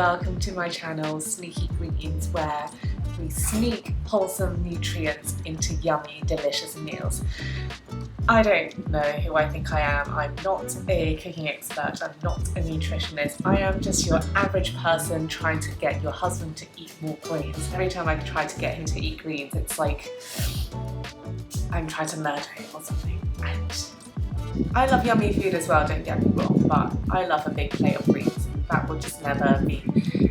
welcome to my channel Sneaky.greens, where we sneak wholesome nutrients into yummy, delicious meals. I don't know who I think I am. I'm not a cooking expert, I'm not a nutritionist. I am just your average person trying to get your husband to eat more greens. Every time I try to get him to eat greens, it's like I'm trying to murder him or something. And I love yummy food as well, don't get me wrong, but I love a big plate of greens. That will just never be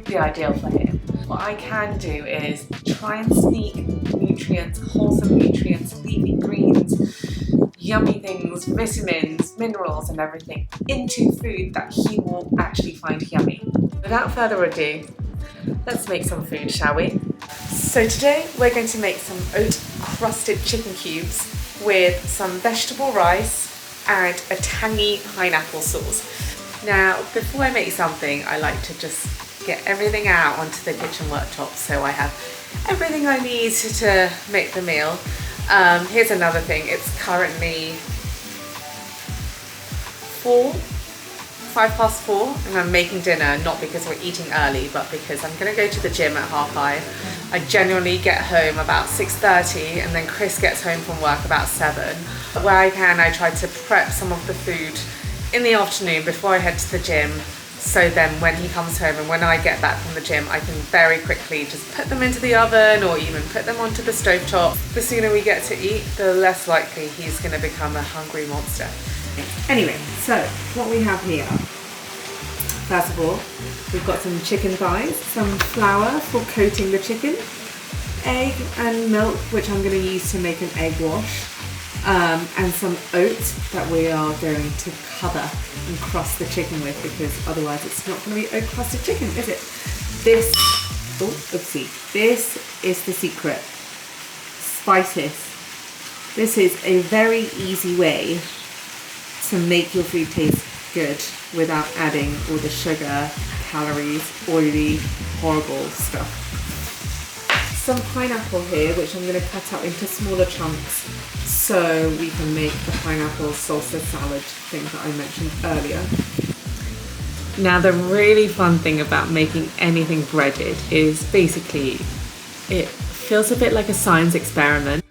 the ideal for him. What I can do is try and sneak nutrients, wholesome nutrients, leafy greens, yummy things, vitamins, minerals and everything into food that he will actually find yummy. Without further ado, let's make some food, shall we? So today we're going to make some oat-crusted chicken cubes with some vegetable rice and a tangy pineapple sauce. Now, before I make something, I like to just get everything out onto the kitchen worktop so I have everything I need to make the meal. Here's another thing. It's currently 4:05, and I'm making dinner, not because we're eating early, but because I'm gonna go to the gym at 5:30. I generally get home about 6:30, and then Chris gets home from work about 7. Where I can, I try to prep some of the food in the afternoon before I head to the gym, so then when he comes home and when I get back from the gym, I can very quickly just put them into the oven or even put them onto the stovetop. The sooner we get to eat, the less likely he's going to become a hungry monster. Anyway, so what we have here, first of all, we've got some chicken thighs, some flour for coating the chicken, egg and milk, which I'm going to use to make an egg wash, and some oats that we are going to cover and crust the chicken with, because otherwise it's not going to be oat-crusted chicken, is it? This is the secret. Spices. This is a very easy way to make your food taste good without adding all the sugar, calories, oily, horrible stuff. Some pineapple here, which I'm going to cut up into smaller chunks so we can make the pineapple salsa salad thing that I mentioned earlier. Now, the really fun thing about making anything breaded is basically it feels a bit like a science experiment.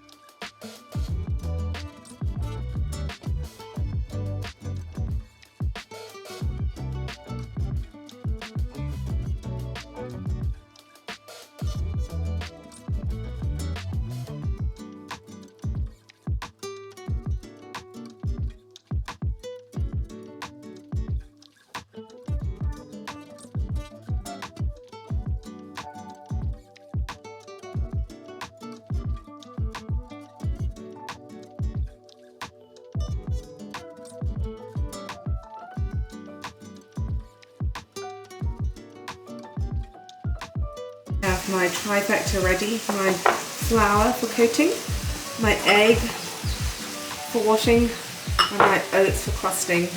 I have my trifecta ready, my flour for coating, my egg for washing, and my oats for crusting.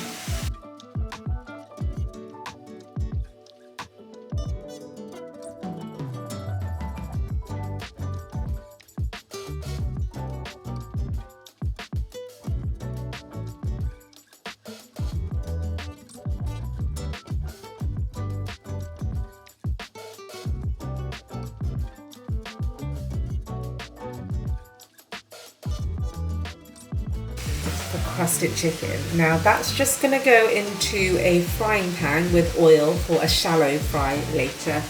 Crusted chicken. Now that's just going to go into a frying pan with oil for a shallow fry later,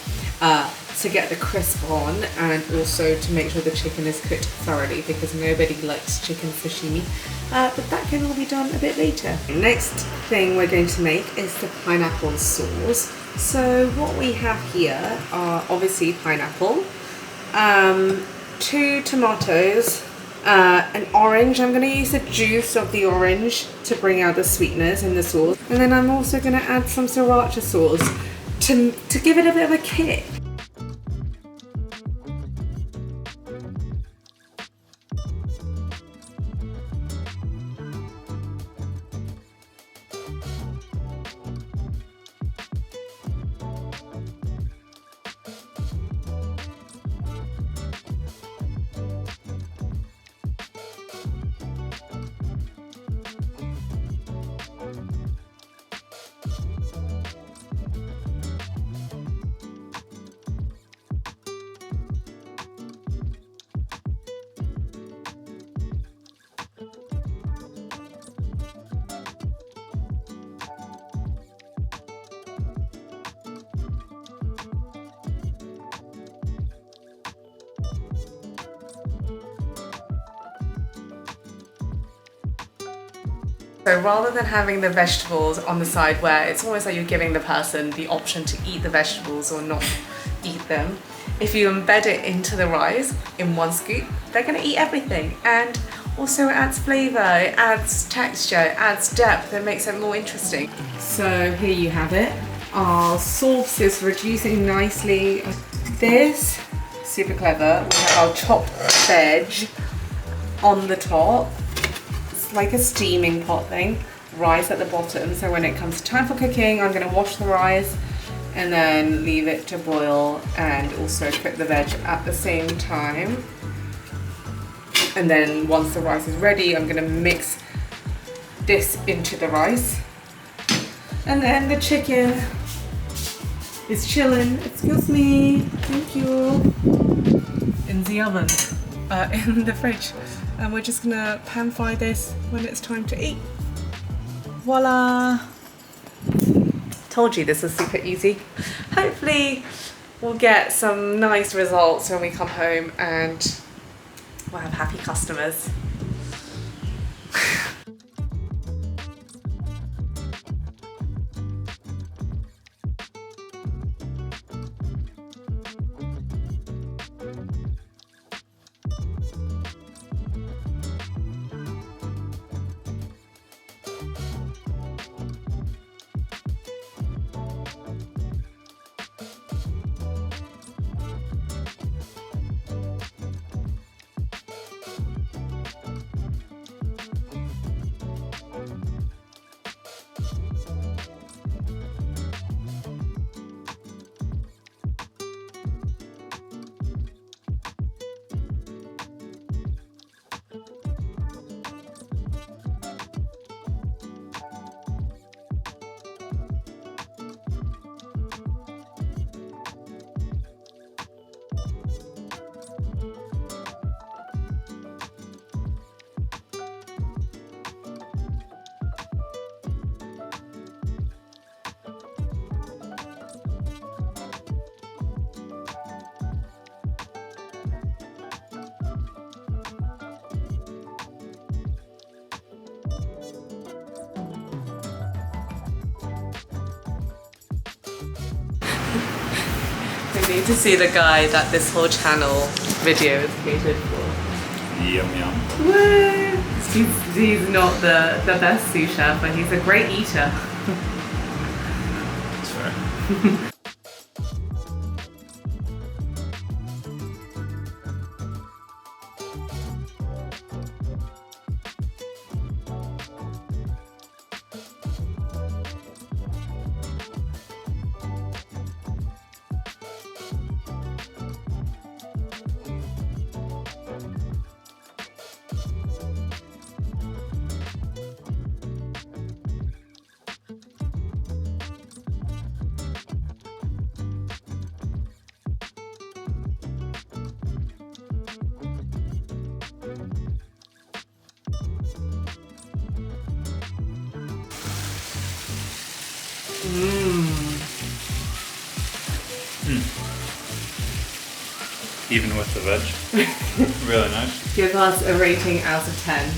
to get the crisp on and also to make sure the chicken is cooked thoroughly, because nobody likes chicken sashimi, but that can all be done a bit later. Next thing we're going to make is the pineapple sauce. So what we have here are obviously pineapple, 2 tomatoes, an orange. I'm going to use the juice of the orange to bring out the sweetness in the sauce, and then I'm also going to add some Sriracha sauce to give it a bit of a kick. So rather than having the vegetables on the side where it's almost like you're giving the person the option to eat the vegetables or not eat them, if you embed it into the rice in one scoop, they're going to eat everything. And also it adds flavour, it adds texture, it adds depth, it makes it more interesting. So here you have it. Our sauce is reducing nicely. This, super clever, we have our chopped veg on the top. It's like a steaming pot thing. Rice at the bottom, so when it comes time for cooking, I'm going to wash the rice and then leave it to boil and also cook the veg at the same time. And then once the rice is ready, I'm going to mix this into the rice. And then the chicken is chilling. Excuse me. Thank you. In the oven, in the fridge. And we're just going to pan fry this when it's time to eat. Voila! Told you this was super easy. Hopefully we'll get some nice results when we come home and we'll have happy customers. We need to see the guy that this whole channel video is catered for. Yum yum. Woo! He's not the best sous chef, but he's a great eater. That's fair. Even with the veg. Really nice. Give us a rating out of 10.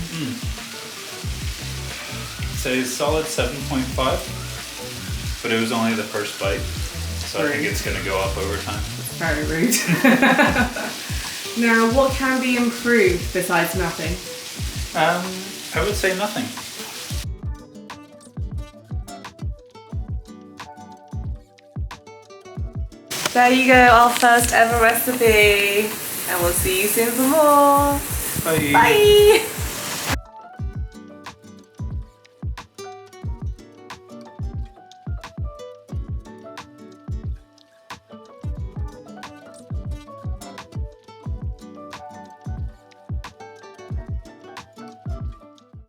Say solid 7.5, but it was only the first bite, so I think it's going to go up over time. Very rude. Now, what can be improved besides nothing? I would say nothing. There you go, our first ever recipe. And we'll see you soon for more. Bye. Bye.